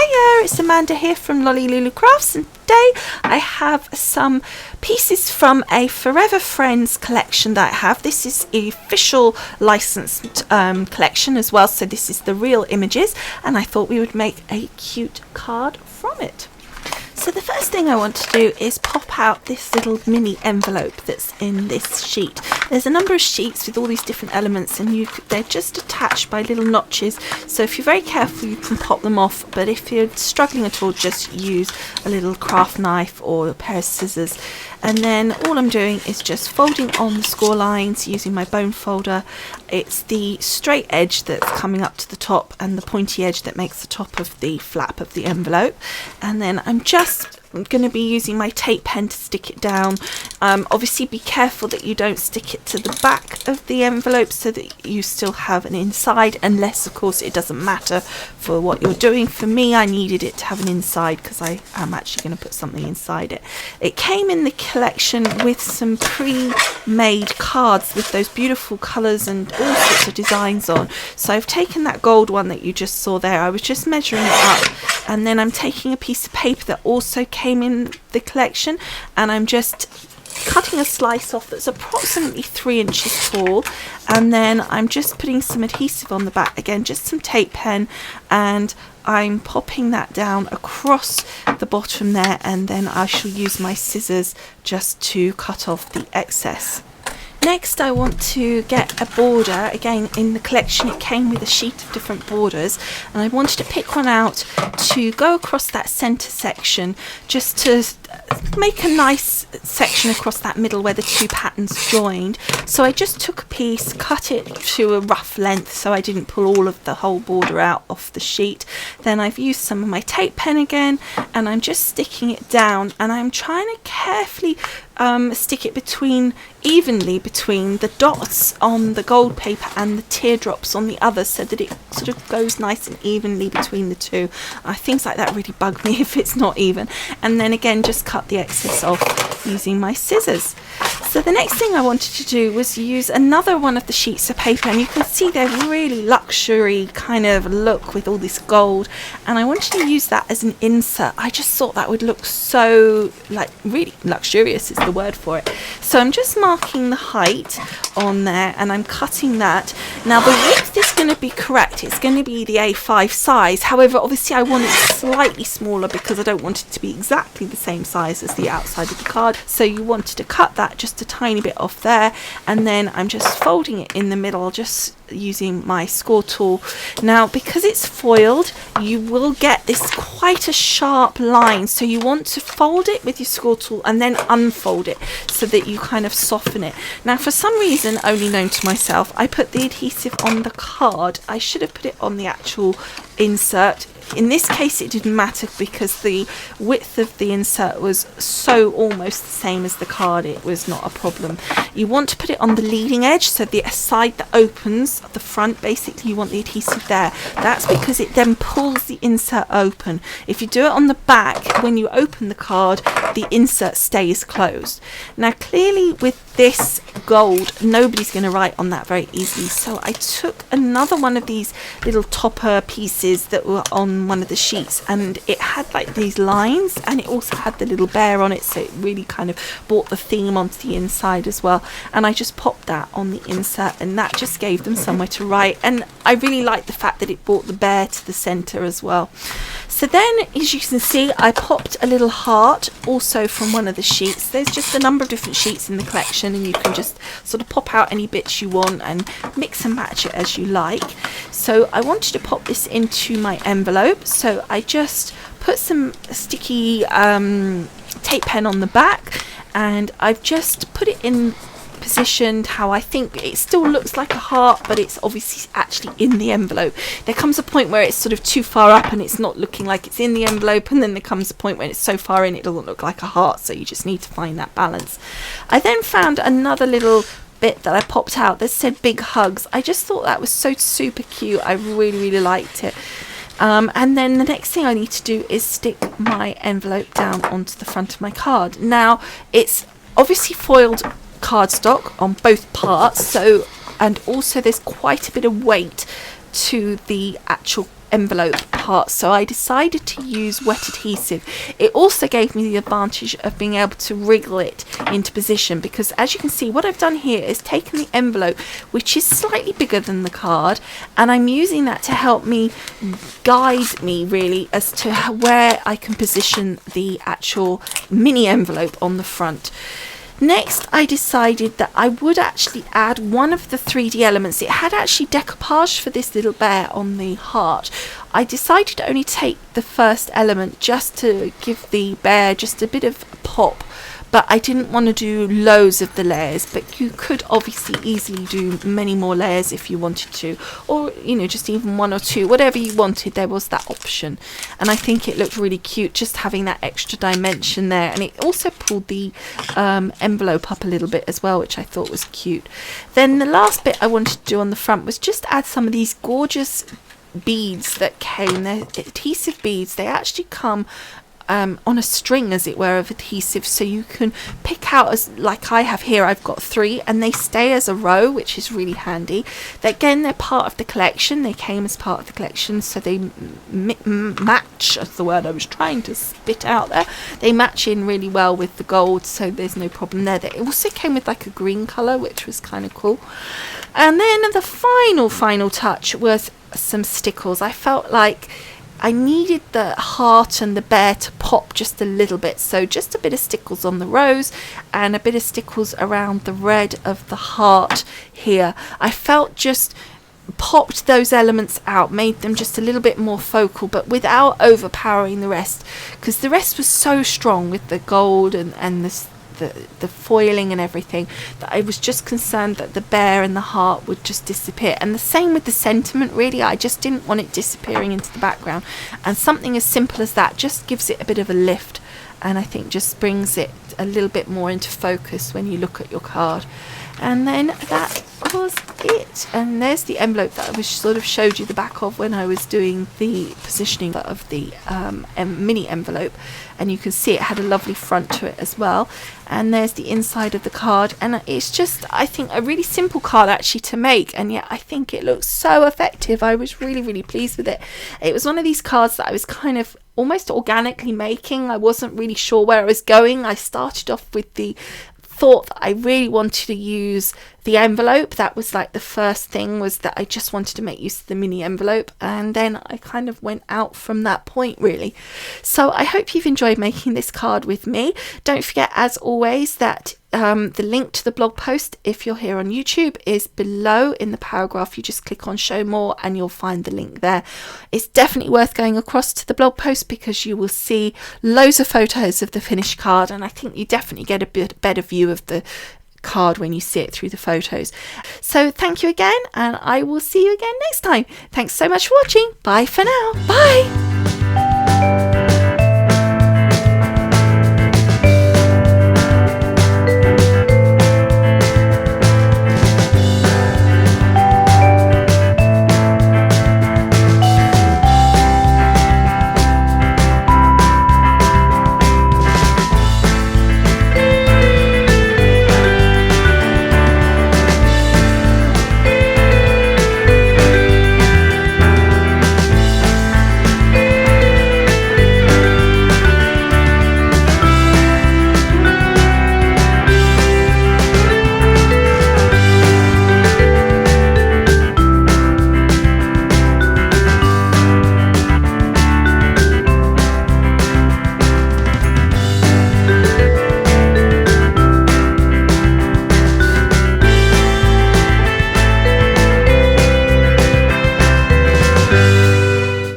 Hiya, it's Amanda here from Lolli Lulu Crafts, and today I have some pieces from a Forever Friends collection that I have. This is an official licensed collection as well, so this is the real images, and I thought we would make a cute card from it. So the first thing I want to do is pop out this little mini envelope that's in this sheet. There's a number of sheets with all these different elements, and they're just attached by little notches, so if you're very careful you can pop them off, but if you're struggling at all, just use a little craft knife or a pair of scissors. And then all I'm doing is just folding on the score lines using my bone folder. It's the straight edge that's coming up to the top and the pointy edge that makes the top of the flap of the envelope. And then I'm just going to be using my tape pen to stick it down. Obviously be careful that you don't stick it to the back of the envelope so that you still have an inside, unless of course it doesn't matter for what you're doing. For me, I needed it to have an inside because I am actually going to put something inside it. It came in the collection with some pre-made cards with those beautiful colours and all sorts of designs on. So I've taken that gold one that you just saw there. I was just measuring it up, and then I'm taking a piece of paper that also came in the collection, and I'm just cutting a slice off that's approximately 3 inches tall, and then I'm just putting some adhesive on the back, again just some tape pen, and I'm popping that down across the bottom there, and then I shall use my scissors just to cut off the excess. Next I want to get a border. Again, in the collection it came with a sheet of different borders, and I wanted to pick one out to go across that centre section, just to make a nice section across that middle where the two patterns joined. So I just took a piece, cut it to a rough length so I didn't pull all of the whole border out off the sheet. Then I've used some of my tape pen again, and I'm just sticking it down, and I'm trying to carefully stick it evenly between the dots on the gold paper and the teardrops on the other, so that it sort of goes nice and evenly between the two. Things like that really bug me if it's not even. And then again just cut the excess off using my scissors. So the next thing I wanted to do was use another one of the sheets of paper, and you can see they're really luxury kind of look with all this gold, and I wanted to use that as an insert. I just thought that would look so, like, really luxurious is the word for it. So I'm just marking the height on there, and I'm cutting that. Now the width is going to be correct, it's going to be the A5 size, however obviously I want it slightly smaller because I don't want it to be exactly the same size as the outside of the card. So you wanted to cut that just a tiny bit off there, and then I'm just folding it in the middle just using my score tool. Now because it's foiled, you will get this quite a sharp line, so you want to fold it with your score tool and then unfold it so that you kind of soften it. Now for some reason only known to myself, I put the adhesive on the card. I should have put it on the actual insert. In this case it didn't matter because the width of the insert was so almost the same as the card, it was not a problem. You want to put it on the leading edge, so the side that opens, the front, basically you want the adhesive there. That's because it then pulls the insert open. If you do it on the back, when you open the card, the insert stays closed. Now clearly with this gold, nobody's going to write on that very easily, so I took another one of these little topper pieces that were on one of the sheets, and it had like these lines, and it also had the little bear on it, so it really kind of brought the theme onto the inside as well. And I just popped that on the insert, and that just gave them somewhere to write, and I really like the fact that it brought the bear to the center as well. So then, as you can see, I popped a little heart also from one of the sheets. There's just a number of different sheets in the collection, and you can just sort of pop out any bits you want and mix and match it as you like. So I wanted to pop this into my envelope, so I just put some sticky tape pen on the back, and I've just put it in positioned how I think it still looks like a heart, but it's obviously actually in the envelope. There comes a point where it's sort of too far up and it's not looking like it's in the envelope, and then there comes a point when it's so far in it doesn't look like a heart, so you just need to find that balance. I then found another little bit that I popped out that said big hugs. I just thought that was so super cute. I really liked it. And then the next thing I need to do is stick my envelope down onto the front of my card. Now it's obviously foiled cardstock on both parts, so, and also there's quite a bit of weight to the actual envelope part, so I decided to use wet adhesive. It also gave me the advantage of being able to wriggle it into position, because as you can see, what I've done here is taken the envelope, which is slightly bigger than the card, and I'm using that to help me guide me really as to where I can position the actual mini envelope on the front. Next, I decided that I would actually add one of the 3D elements. It had actually decoupage for this little bear on the heart. I decided to only take the first element just to give the bear just a bit of pop, but I didn't want to do loads of the layers. But you could obviously easily do many more layers if you wanted to, or just even 1 or 2, whatever you wanted. There was that option, and I think it looked really cute just having that extra dimension there, and it also pulled the envelope up a little bit as well, which I thought was cute. Then the last bit I wanted to do on the front was just add some of these gorgeous beads that came. They're adhesive beads. They actually come on a string, as it were, of adhesive, so you can pick out, as like I have here, I've got 3, and they stay as a row, which is really handy. They're part of the collection. They came as part of the collection, so they match, that's the word I was trying to spit out there. They match in really well with the gold, so there's no problem there. They also came with like a green colour, which was kind of cool. And then the final touch was some stickles. I felt like I needed the heart and the bear to pop just a little bit, so just a bit of stickles on the rose and a bit of stickles around the red of the heart here. I felt just popped those elements out, made them just a little bit more focal, but without overpowering the rest, because the rest was so strong with the gold and the foiling and everything, that I was just concerned that the bear and the heart would just disappear. And the same with the sentiment, really. I just didn't want it disappearing into the background, and something as simple as that just gives it a bit of a lift, and I think just brings it a little bit more into focus when you look at your card. And then that was it, and there's the envelope that I was sort of showed you the back of when I was doing the positioning of the mini envelope, and you can see it had a lovely front to it as well. And there's the inside of the card, and it's just, I think, a really simple card actually to make, and yet I think it looks so effective. I was really pleased with it. It was one of these cards that I was kind of almost organically making. I wasn't really sure where I was going. I started off with the thought that I really wanted to use the envelope. That was like the first thing, was that I just wanted to make use of the mini envelope, and then I kind of went out from that point really. So I hope you've enjoyed making this card with me. Don't forget, as always, that the link to the blog post, if you're here on YouTube, is below in the paragraph. You just click on show more and you'll find the link there. It's definitely worth going across to the blog post, because you will see loads of photos of the finished card, and I think you definitely get a bit better view of the card when you see it through the photos. So thank you again, and I will see you again next time. Thanks so much for watching. Bye for now. Bye.